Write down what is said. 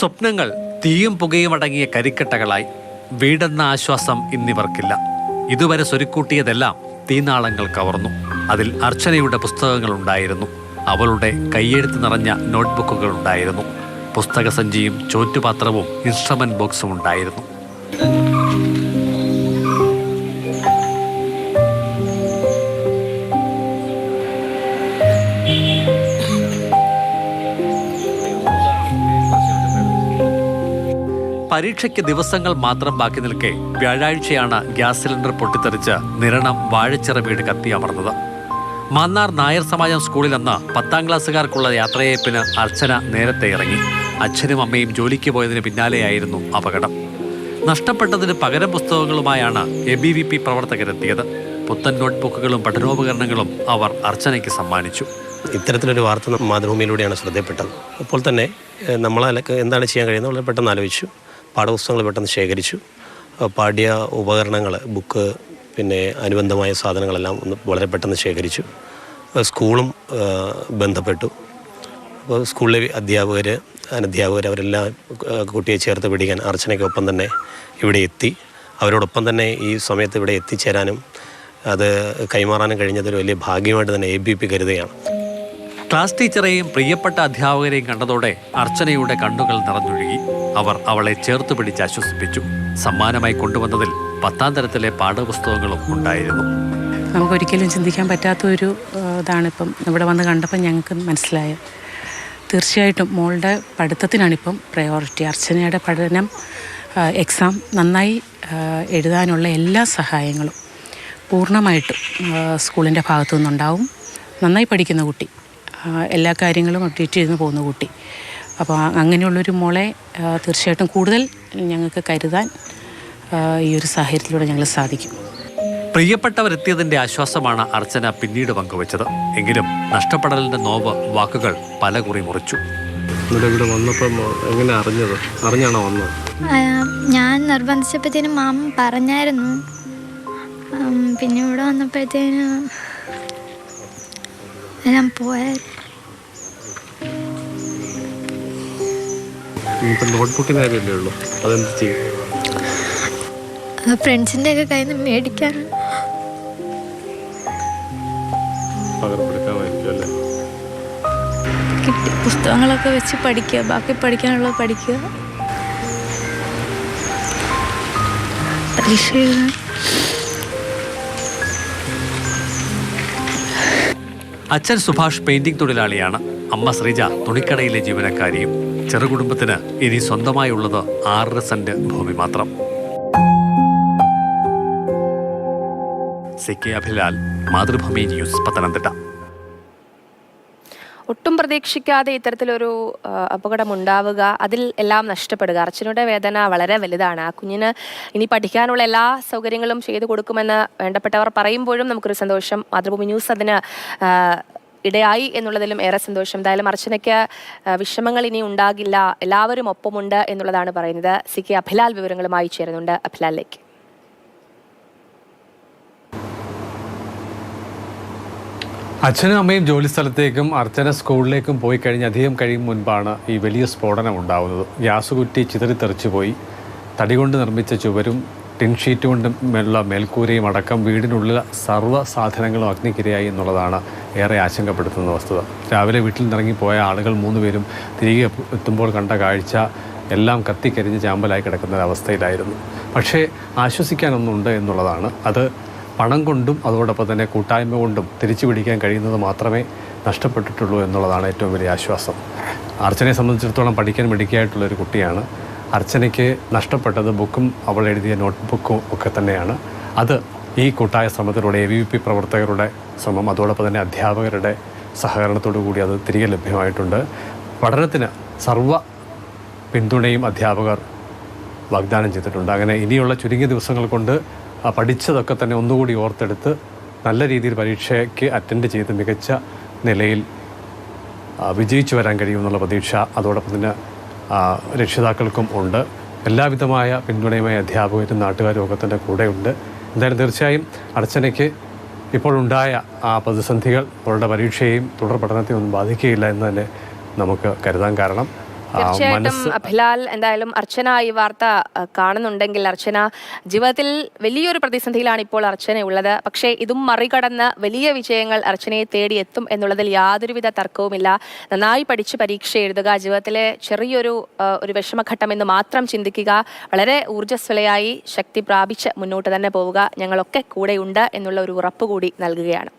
സ്വപ്നങ്ങൾ തീയും പുകയും അടങ്ങിയ കരിക്കട്ടകളായി. വീടെന്ന ആശ്വാസം ഇന്നിവർക്കില്ല. ഇതുവരെ സ്വരുക്കൂട്ടിയതെല്ലാം തീനാളങ്ങൾ കവർന്നു. അതിൽ അർച്ചനയുടെ പുസ്തകങ്ങൾ ഉണ്ടായിരുന്നു. അവളുടെ കയ്യെഴുത്ത് നിറഞ്ഞ നോട്ട്ബുക്കുകൾ ഉണ്ടായിരുന്നു. പുസ്തകസഞ്ചിയും ചോറ്റുപാത്രവും ഇൻസ്ട്രുമെന്റ് ബോക്സും ഉണ്ടായിരുന്നു. പരീക്ഷയ്ക്ക് ദിവസങ്ങൾ മാത്രം ബാക്കി നിൽക്കെ വ്യാഴാഴ്ചയാണ് ഗ്യാസ് സിലിണ്ടർ പൊട്ടിത്തെറിച്ച് നിരണം വാഴച്ചിറ വീട് കത്തിയമർന്നത്. മാന്നാർ നായർ സമാജം സ്കൂളിൽ നിന്ന് 10ാം ക്ലാസ്സുകാർക്കുള്ള യാത്രയയപ്പിന് അർച്ചന നേരത്തെ ഇറങ്ങി. അച്ഛനും അമ്മയും ജോലിക്ക് പോയതിന് പിന്നാലെയായിരുന്നു അപകടം. നഷ്ടപ്പെട്ടതിന് പകരം പുസ്തകങ്ങളുമായാണ് ABVP പ്രവർത്തകരെത്തിയത്. പുത്തൻ നോട്ട്ബുക്കുകളും പഠനോപകരണങ്ങളും അവർ അർച്ചനയ്ക്ക് സമ്മാനിച്ചു. ഇത്തരത്തിലൊരു വാർത്ത മാതൃഭൂമിയിലൂടെയാണ് ശ്രദ്ധപ്പെട്ടത്. അപ്പോൾ തന്നെ നമ്മളൊക്കെ എന്താണ് ചെയ്യാൻ കഴിയുന്നത് വളരെ പെട്ടെന്ന് ആലോചിച്ചു. പാഠപുസ്തകങ്ങൾ പെട്ടെന്ന് ശേഖരിച്ചു. പാഠ്യ ഉപകരണങ്ങൾ, ബുക്ക്, പിന്നെ അനുബന്ധമായ സാധനങ്ങളെല്ലാം ഒന്ന് വളരെ പെട്ടെന്ന് ശേഖരിച്ചു. സ്കൂളും ബന്ധപ്പെട്ടു. അപ്പോൾ സ്കൂളിലെ അധ്യാപകർ, അനധ്യാപകർ അവരെല്ലാം കുട്ടിയെ ചേർത്ത് പിടിക്കാൻ അർച്ചനയ്ക്കൊപ്പം തന്നെ ഇവിടെ എത്തി. അവരോടൊപ്പം തന്നെ ഈ സമയത്ത് ഇവിടെ എത്തിച്ചേരാനും അത് കൈമാറാനും കഴിഞ്ഞതൊരു വലിയ ഭാഗ്യമായിട്ട് തന്നെ ABVP കരുതുകയാണ്. ക്ലാസ് ടീച്ചറെയും പ്രിയപ്പെട്ട അധ്യാപകരെയും കണ്ടതോടെ അർച്ചനയുടെ കണ്ണുകൾ നിറഞ്ഞൊഴുകി. അവർ അവളെ ചേർത്ത് പിടിച്ച് ആശ്വസിപ്പിച്ചു. സമ്മാനമായി കൊണ്ടുവന്നതിൽ 10ാം തരത്തിലെ പാഠപുസ്തകങ്ങളും ഉണ്ടായിരുന്നു. നമുക്കൊരിക്കലും ചിന്തിക്കാൻ പറ്റാത്തൊരു ഇതാണിപ്പം ഇവിടെ വന്ന് കണ്ടപ്പോൾ ഞങ്ങൾക്ക് മനസ്സിലായത്. തീർച്ചയായിട്ടും മോളുടെ പഠിത്തത്തിനാണിപ്പം പ്രയോറിറ്റി. അർച്ചനയുടെ പഠനം, എക്സാം നന്നായി എഴുതാനുള്ള എല്ലാ സഹായങ്ങളും പൂർണ്ണമായിട്ടും സ്കൂളിൻ്റെ ഭാഗത്തു നിന്നുണ്ടാവും. നന്നായി പഠിക്കുന്ന കുട്ടി, എല്ലാ കാര്യങ്ങളും അപ്ഡേറ്റ് ചെയ്ത് പോകുന്ന കുട്ടി. അപ്പോൾ അങ്ങനെയുള്ളൊരു മോളെ തീർച്ചയായിട്ടും കൂടുതൽ ഞങ്ങൾക്ക് കരുതാൻ ഈ ഒരു സാഹചര്യത്തിലൂടെ ഞങ്ങൾ സാധിക്കും. പ്രിയപ്പെട്ടവരെത്തിയതിൻ്റെ ആശ്വാസമാണ് അർച്ചന പിന്നീട് പങ്കുവച്ചത്. എങ്കിലും നഷ്ടപ്പെടലിൻ്റെ നോവ് വാക്കുകൾ പലകുറി മുറിച്ചു. ഇവിടെ വന്നപ്പം എങ്ങനെ അറിഞ്ഞാണോ വന്നത്? ഞാൻ നിർബന്ധിച്ചപ്പോഴത്തേനും മാം പറഞ്ഞായിരുന്നു. പിന്നെ ഇവിടെ വന്നപ്പോഴത്തേന് ഞാൻ പോയായിരുന്നു. നോട്ട്ബുക്കിൻ്റെ കാര്യമല്ലേ ഉള്ളൂ, അതെന്ത് ചെയ്യും? ഫ്രണ്ട്സിൻ്റെ ഒക്കെ കയ്യിൽ നിന്ന് മേടിക്കാനാണ്. പകർപ്പെടുക്കാമായിരിക്കും അല്ലേ? കിട്ടി പുസ്തകങ്ങളൊക്കെ വെച്ച് പഠിക്കുക, ബാക്കി പഠിക്കാനുള്ളത് പഠിക്കുക. പരീക്ഷ എഴുതാൻ അച്ഛൻ സുഭാഷ് പെയിന്റിംഗ് തൊഴിലാളിയാണ്. അമ്മ ശ്രീജ തുണിക്കടയിലെ ജീവനക്കാരിയും. ചെറുകുടുംബത്തിന് ഇനി സ്വന്തമായുള്ളത് 6 സെന്റ് ഭൂമി മാത്രം. CK Abhilal, Mathrubhumi news, Pathanamthitta. ഒട്ടും പ്രതീക്ഷിക്കാതെ ഇത്തരത്തിലൊരു അപകടമുണ്ടാവുക, അതിൽ എല്ലാം നഷ്ടപ്പെടുക. അർച്ചനയുടെ വേദന വളരെ വലുതാണ്. ആ കുഞ്ഞിന് ഇനി പഠിക്കാനുള്ള എല്ലാ സൗകര്യങ്ങളും ചെയ്തു കൊടുക്കുമെന്ന് വേണ്ടപ്പെട്ടവർ പറയുമ്പോഴും നമുക്കൊരു സന്തോഷം. മാതൃഭൂമി ന്യൂസ് അതിന് ഇടയായി എന്നുള്ളതിലും ഏറെ സന്തോഷം. എന്തായാലും അർച്ചനയ്ക്ക് വിഷമങ്ങൾ ഇനി ഉണ്ടാകില്ല, എല്ലാവരും ഒപ്പമുണ്ട് എന്നുള്ളതാണ് പറയുന്നത്. CK അഭിലാൽ വിവരങ്ങളുമായി ചേരുന്നുണ്ട്. അഭിലാലിലേക്ക്. അച്ഛനും അമ്മയും ജോലി സ്ഥലത്തേക്കും അർച്ചന സ്കൂളിലേക്കും പോയി കഴിഞ്ഞ് അധികം കഴിയും മുൻപാണ് ഈ വലിയ സ്ഫോടനം ഉണ്ടാകുന്നത്. ഗ്യാസ് കുറ്റി ചിതറിത്തെറിച്ചു പോയി. തടി കൊണ്ട് നിർമ്മിച്ച ചുവരും ടിൻഷീറ്റ് കൊണ്ടുള്ള മേൽക്കൂരയും അടക്കം വീടിനുള്ള സർവ്വ സാധനങ്ങളും അഗ്നിക്കിരയായി എന്നുള്ളതാണ് ഏറെ ആശങ്കപ്പെടുത്തുന്ന വസ്തുത. രാവിലെ വീട്ടിൽ നിന്നിറങ്ങിപ്പോയ ആളുകൾ 3 പേരും തിരികെ എത്തുമ്പോൾ കണ്ട കാഴ്ച എല്ലാം കത്തിക്കരിഞ്ഞ് ചാമ്പലായി കിടക്കുന്ന ഒരവസ്ഥയിലായിരുന്നു. പക്ഷേ ആശ്വസിക്കാനൊന്നുണ്ട് എന്നുള്ളതാണ്. അത് പണം കൊണ്ടും അതോടൊപ്പം തന്നെ കൂട്ടായ്മ കൊണ്ടും തിരിച്ചു പിടിക്കാൻ കഴിയുന്നത് മാത്രമേ നഷ്ടപ്പെട്ടിട്ടുള്ളൂ എന്നുള്ളതാണ് ഏറ്റവും വലിയ ആശ്വാസം. അർച്ചനയെ സംബന്ധിച്ചിടത്തോളം പഠിക്കാൻ മിടുക്കിയായിട്ടുള്ളൊരു കുട്ടിയാണ്. അർച്ചനയ്ക്ക് നഷ്ടപ്പെട്ടത് ബുക്കും അവൾ എഴുതിയ നോട്ട്ബുക്കും ഒക്കെ തന്നെയാണ്. അത് ഈ കൂട്ടായ ശ്രമത്തിലൂടെ ABVP പ്രവർത്തകരുടെ ശ്രമം, അതോടൊപ്പം തന്നെ അധ്യാപകരുടെ സഹകരണത്തോടു കൂടി അത് തിരികെ ലഭ്യമായിട്ടുണ്ട്. പഠനത്തിന് സർവ്വ പിന്തുണയും അധ്യാപകർ വാഗ്ദാനം ചെയ്തിട്ടുണ്ട്. അങ്ങനെ ഇനിയുള്ള ചുരുങ്ങിയ ദിവസങ്ങൾ കൊണ്ട് പഠിച്ചതൊക്കെ തന്നെ ഒന്നുകൂടി ഓർത്തെടുത്ത് നല്ല രീതിയിൽ പരീക്ഷയ്ക്ക് അറ്റൻഡ് ചെയ്ത് മികച്ച നിലയിൽ വിജയിച്ചു വരാൻ കഴിയുമെന്നുള്ള പ്രതീക്ഷ അതോടൊപ്പം തന്നെ രക്ഷിതാക്കൾക്കും ഉണ്ട്. എല്ലാവിധമായ പിന്തുണയുമായി അധ്യാപകരും നാട്ടുകാരും ഒക്കെ തന്നെ കൂടെയുണ്ട്. എന്തായാലും തീർച്ചയായും അർച്ചനയ്ക്ക് ഇപ്പോഴുണ്ടായ ആ പ്രതിസന്ധികൾ അവരുടെ പരീക്ഷയെയും തുടർ പഠനത്തെയും ഒന്നും ബാധിക്കുകയില്ല എന്ന് തന്നെ നമുക്ക് കരുതാൻ. കാരണം തീർച്ചയായിട്ടും ഭിലാൽ, എന്തായാലും അർച്ചന ഈ വാർത്ത കാണുന്നുണ്ടെങ്കിൽ അർച്ചന ജീവിതത്തിൽ വലിയൊരു പ്രതിസന്ധിയിലാണ് ഇപ്പോൾ അർച്ചന ഉള്ളത്. പക്ഷേ ഇതും മറികടന്ന് വലിയ വിജയങ്ങൾ അർച്ചനയെ തേടി എത്തും എന്നുള്ളതിൽ യാതൊരുവിധ തർക്കവുമില്ല. നന്നായി പഠിച്ച് പരീക്ഷ എഴുതുക, ജീവിതത്തിലെ ചെറിയൊരു വിഷമഘട്ടം എന്ന് മാത്രം ചിന്തിക്കുക, വളരെ ഊർജ്ജസ്വലയായി ശക്തി പ്രാപിച്ച് മുന്നോട്ട് തന്നെ പോവുക, ഞങ്ങളൊക്കെ കൂടെയുണ്ട് എന്നുള്ള ഒരു ഉറപ്പ് കൂടി നൽകുകയാണ്.